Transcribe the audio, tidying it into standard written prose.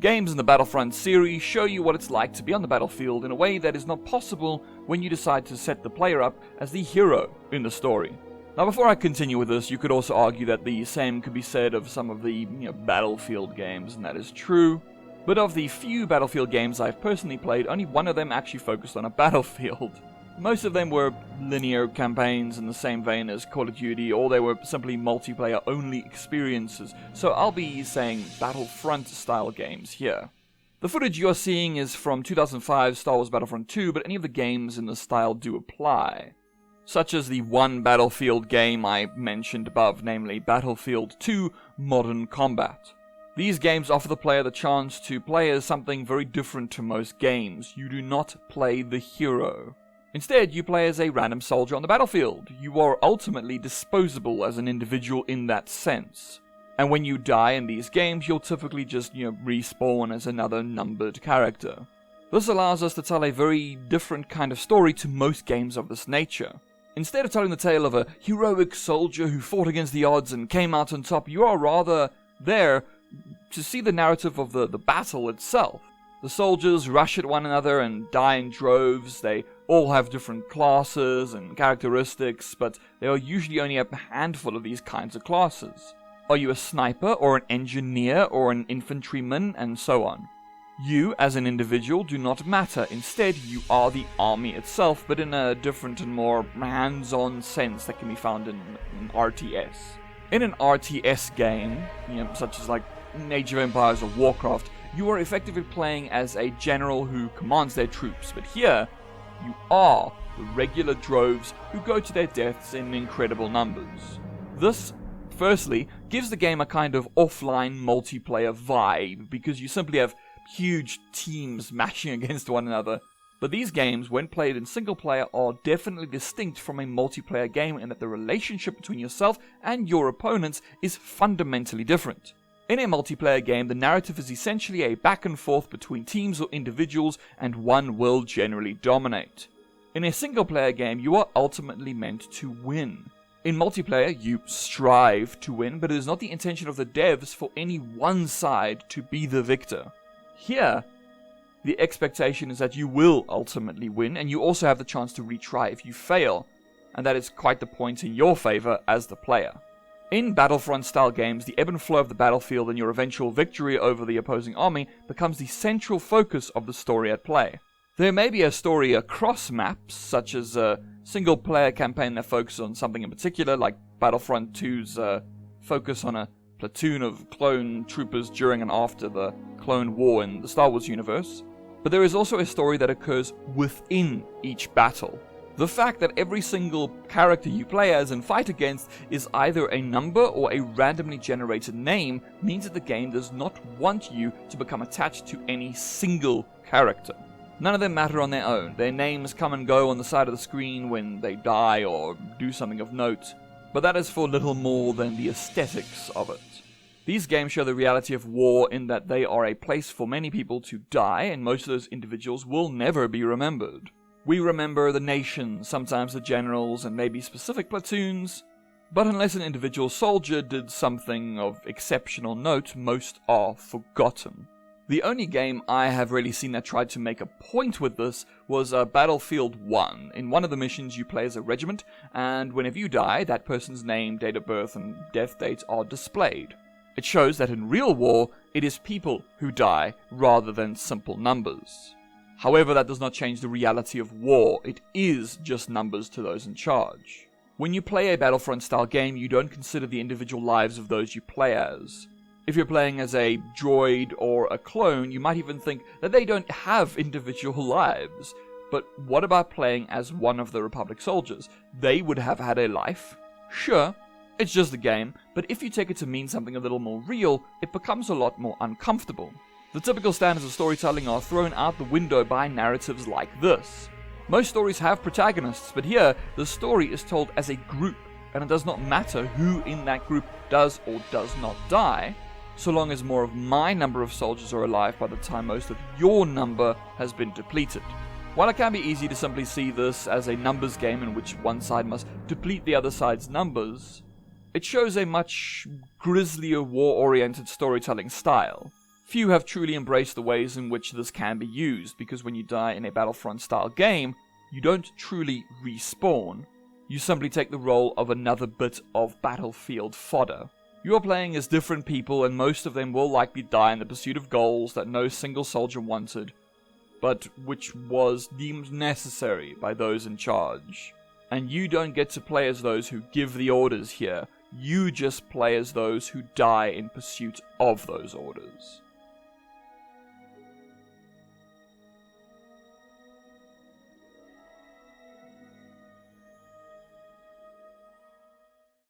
Games in the Battlefront series show you what it's like to be on the battlefield in a way that is not possible when you decide to set the player up as the hero in the story. Now, before I continue with this, you could also argue that the same could be said of some of the Battlefield games, and that is true. But of the few Battlefield games I've personally played, only one of them actually focused on a battlefield. Most of them were linear campaigns in the same vein as Call of Duty, or they were simply multiplayer-only experiences, so I'll be saying Battlefront-style games here. The footage you're seeing is from 2005's Star Wars Battlefront 2, but any of the games in the style do apply. Such as the one Battlefield game I mentioned above, namely Battlefield 2 Modern Combat. These games offer the player the chance to play as something very different to most games. You do not play the hero. Instead, you play as a random soldier on the battlefield. You are ultimately disposable as an individual in that sense. And when you die in these games, you'll typically just, respawn as another numbered character. This allows us to tell a very different kind of story to most games of this nature. Instead of telling the tale of a heroic soldier who fought against the odds and came out on top, you are rather there to see the narrative of the battle itself. The soldiers rush at one another and die in droves. They all have different classes and characteristics, but there are usually only a handful of these kinds of classes. Are you a sniper, or an engineer, or an infantryman, and so on? You, as an individual, do not matter. Instead, you are the army itself, but in a different and more hands-on sense that can be found in RTS. In an RTS game, such as like Age of Empires or Warcraft, you are effectively playing as a general who commands their troops, but here, you are the regular droves who go to their deaths in incredible numbers. This, firstly, gives the game a kind of offline multiplayer vibe, because you simply have huge teams mashing against one another. But these games, when played in single player, are definitely distinct from a multiplayer game in that the relationship between yourself and your opponents is fundamentally different. In a multiplayer game, the narrative is essentially a back and forth between teams or individuals, and one will generally dominate. In a single player game, you are ultimately meant to win. In multiplayer, you strive to win, but it is not the intention of the devs for any one side to be the victor. Here, the expectation is that you will ultimately win, and you also have the chance to retry if you fail, and that is quite the point in your favor as the player. In Battlefront-style games, the ebb and flow of the battlefield and your eventual victory over the opposing army becomes the central focus of the story at play. There may be a story across maps, such as a single-player campaign that focuses on something in particular, like Battlefront 2's focus on a platoon of clone troopers during and after the Clone War in the Star Wars universe. But there is also a story that occurs within each battle. The fact that every single character you play as and fight against is either a number or a randomly generated name means that the game does not want you to become attached to any single character. None of them matter on their own. Their names come and go on the side of the screen when they die or do something of note, but that is for little more than the aesthetics of it. These games show the reality of war in that they are a place for many people to die, and most of those individuals will never be remembered. We remember the nation, sometimes the generals, and maybe specific platoons, but unless an individual soldier did something of exceptional note, most are forgotten. The only game I have really seen that tried to make a point with this was Battlefield 1. In one of the missions, you play as a regiment, and whenever you die, that person's name, date of birth, and death date are displayed. It shows that in real war, it is people who die rather than simple numbers. However, that does not change the reality of war. It is just numbers to those in charge. When you play a Battlefront-style game, you don't consider the individual lives of those you play as. If you're playing as a droid or a clone, you might even think that they don't have individual lives. But what about playing as one of the Republic soldiers? They would have had a life. Sure, it's just a game, but if you take it to mean something a little more real, it becomes a lot more uncomfortable. The typical standards of storytelling are thrown out the window by narratives like this. Most stories have protagonists, but here, the story is told as a group, and it does not matter who in that group does or does not die, so long as more of my number of soldiers are alive by the time most of your number has been depleted. While it can be easy to simply see this as a numbers game in which one side must deplete the other side's numbers, it shows a much grislier war-oriented storytelling style. Few have truly embraced the ways in which this can be used, because when you die in a Battlefront-style game, you don't truly respawn. You simply take the role of another bit of battlefield fodder. You are playing as different people, and most of them will likely die in the pursuit of goals that no single soldier wanted, but which was deemed necessary by those in charge. And you don't get to play as those who give the orders here, you just play as those who die in pursuit of those orders.